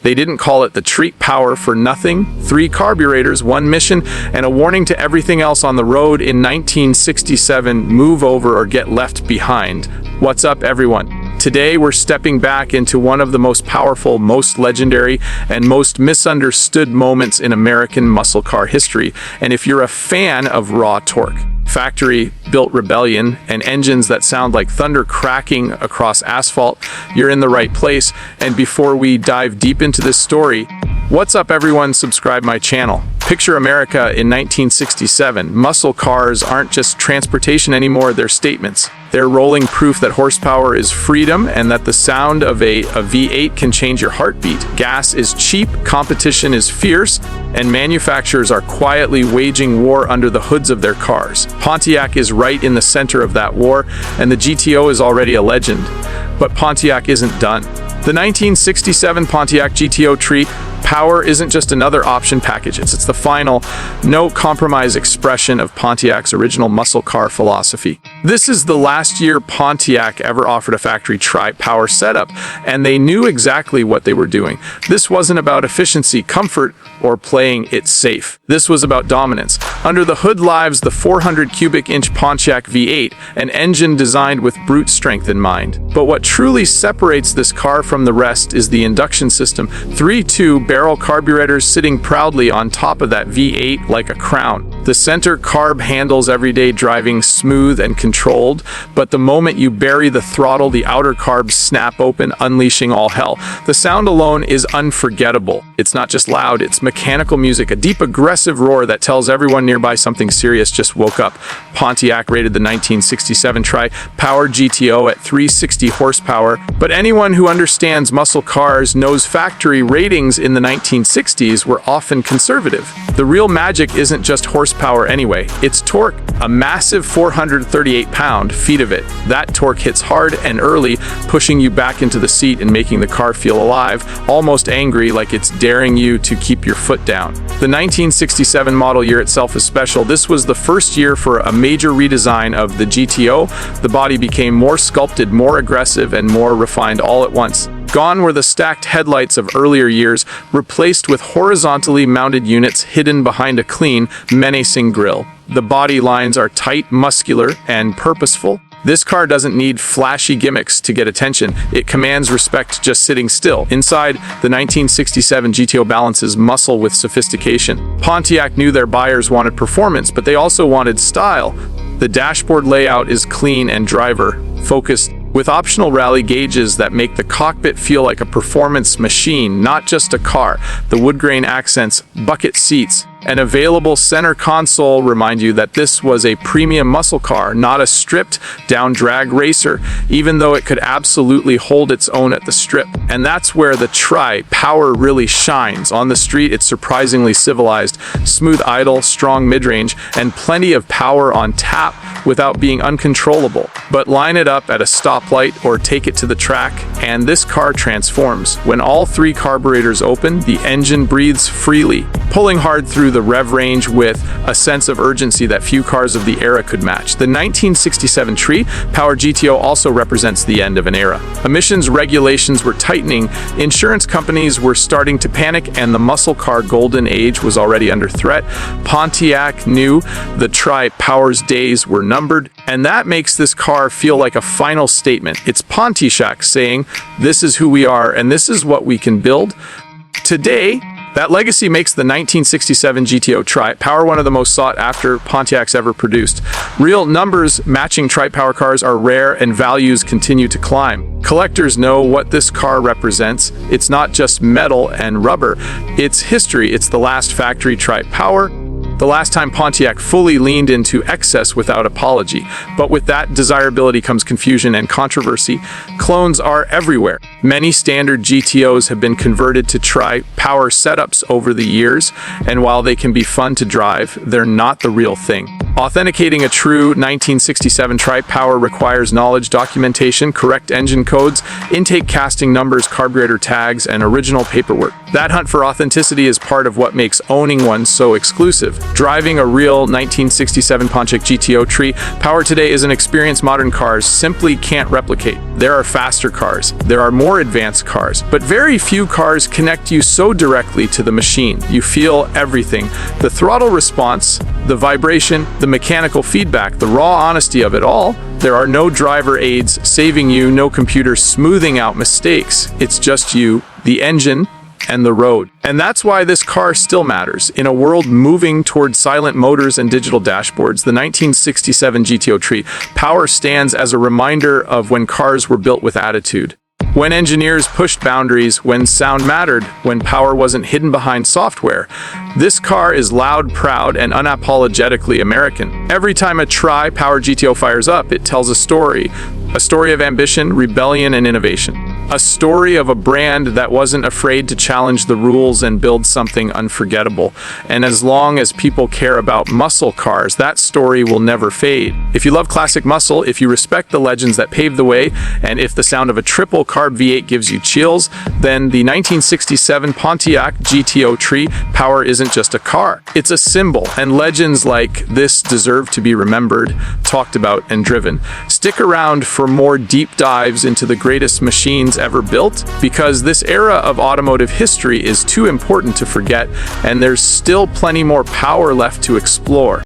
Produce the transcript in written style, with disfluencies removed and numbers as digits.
They didn't call it the Tri-Power for nothing. 3 carburetors, 1 mission, and a warning to everything else on the road in 1967, move over or get left behind. What's up, everyone? Today, we're stepping back into one of the most powerful, most legendary, and most misunderstood moments in American muscle car history. And if you're a fan of raw torque, factory-built rebellion, and engines that sound like thunder cracking across asphalt, you're in the right place. And before we dive deep into this story, what's up, everyone? Subscribe my channel. Picture America in 1967. Muscle cars aren't just transportation anymore, they're statements. They're rolling proof that horsepower is freedom and that the sound of a V8 can change your heartbeat. Gas is cheap, competition is fierce, and manufacturers are quietly waging war under the hoods of their cars. Pontiac is right in the center of that war, and the GTO is already a legend. But Pontiac isn't done. The 1967 Pontiac GTO Tri-Power isn't just another option package. It's the final, no-compromise expression of Pontiac's original muscle car philosophy. This is the last year Pontiac ever offered a factory Tri-Power setup, and they knew exactly what they were doing. This wasn't about efficiency, comfort, or playing it safe. This was about dominance. Under the hood lives the 400 cubic inch Pontiac V8, an engine designed with brute strength in mind. But what truly separates this car from the rest is the induction system. 3 2-barrel carburetors sitting proudly on top of that V8 like a crown. The center carb handles everyday driving smooth and controlled, but the moment you bury the throttle, the outer carbs snap open, unleashing all hell. The sound alone is unforgettable. It's not just loud, it's mechanical music, a deep, aggressive roar that tells everyone nearby something serious just woke up. Pontiac rated the 1967 Tri-Power GTO at 360 horsepower, but anyone who understands muscle cars knows factory ratings in the 1960s were often conservative. The real magic isn't just horsepower anyway, it's torque. A massive 438 pound-feet of it. That torque hits hard and early, pushing you back into the seat and making the car feel alive, almost angry, like it's daring you to keep your foot down. The 1967 model year itself is special. This was the first year for a major redesign of the GTO. The body became more sculpted, more aggressive, and more refined all at once. Gone were the stacked headlights of earlier years, replaced with horizontally mounted units hidden behind a clean, menacing grille. The body lines are tight, muscular, and purposeful. This car doesn't need flashy gimmicks to get attention. It commands respect just sitting still. Inside, the 1967 GTO balances muscle with sophistication. Pontiac knew their buyers wanted performance, but they also wanted style. The dashboard layout is clean and driver-focused, with optional rally gauges that make the cockpit feel like a performance machine, not just a car. The wood grain accents, bucket seats, and available center console remind you that this was a premium muscle car, not a stripped-down drag racer, even though it could absolutely hold its own at the strip. And that's where the Tri-Power really shines. On the street, it's surprisingly civilized, smooth idle, strong mid-range, and plenty of power on tap without being uncontrollable. But line it up at a stoplight or take it to the track, and this car transforms. When all 3 carburetors open, the engine breathes freely, pulling hard through the rev range with a sense of urgency that few cars of the era could match. The 1967 Tri-Power GTO also represents the end of an era. Emissions regulations were tightening, insurance companies were starting to panic, and the muscle car golden age was already under threat. Pontiac knew the Tri-Power's days were numbered, and that makes this car feel like a final statement. It's Pontiac saying, "This is who we are, and this is what we can build." Today, that legacy makes the 1967 GTO Tri-Power one of the most sought-after Pontiacs ever produced. Real numbers matching Tri-Power cars are rare, and values continue to climb. Collectors know what this car represents. It's not just metal and rubber. It's history. It's the last factory Tri-Power, the last time Pontiac fully leaned into excess without apology. But with that desirability comes confusion and controversy. Clones are everywhere. Many standard GTOs have been converted to Tri-Power setups over the years, and while they can be fun to drive, they're not the real thing. Authenticating a true 1967 Tri-Power requires knowledge documentation, correct engine codes, intake casting numbers, carburetor tags, and original paperwork. That hunt for authenticity is part of what makes owning one so exclusive. Driving a real 1967 Pontiac GTO Tri-Power today is an experience modern cars simply can't replicate. There are faster cars, there are more advanced cars, but very few cars connect you so directly to the machine. You feel everything. The throttle response, the vibration, the mechanical feedback, the raw honesty of it all. There are no driver aids saving you, no computer smoothing out mistakes. It's just you, the engine, and the road. And that's why this car still matters. In a world moving toward silent motors and digital dashboards, the 1967 GTO Tri-Power stands as a reminder of when cars were built with attitude. When engineers pushed boundaries, when sound mattered, when power wasn't hidden behind software. This car is loud, proud, and unapologetically American. Every time a Tri-Power GTO fires up, it tells a story of ambition, rebellion, and innovation. A story of a brand that wasn't afraid to challenge the rules and build something unforgettable. And as long as people care about muscle cars, that story will never fade. If you love classic muscle, if you respect the legends that paved the way, and if the sound of a triple carb V8 gives you chills, then the 1967 Pontiac GTO Tri-Power isn't just a car. It's a symbol, and legends like this deserve to be remembered, talked about, and driven. Stick around for more deep dives into the greatest machines ever built, because this era of automotive history is too important to forget, and there's still plenty more power left to explore.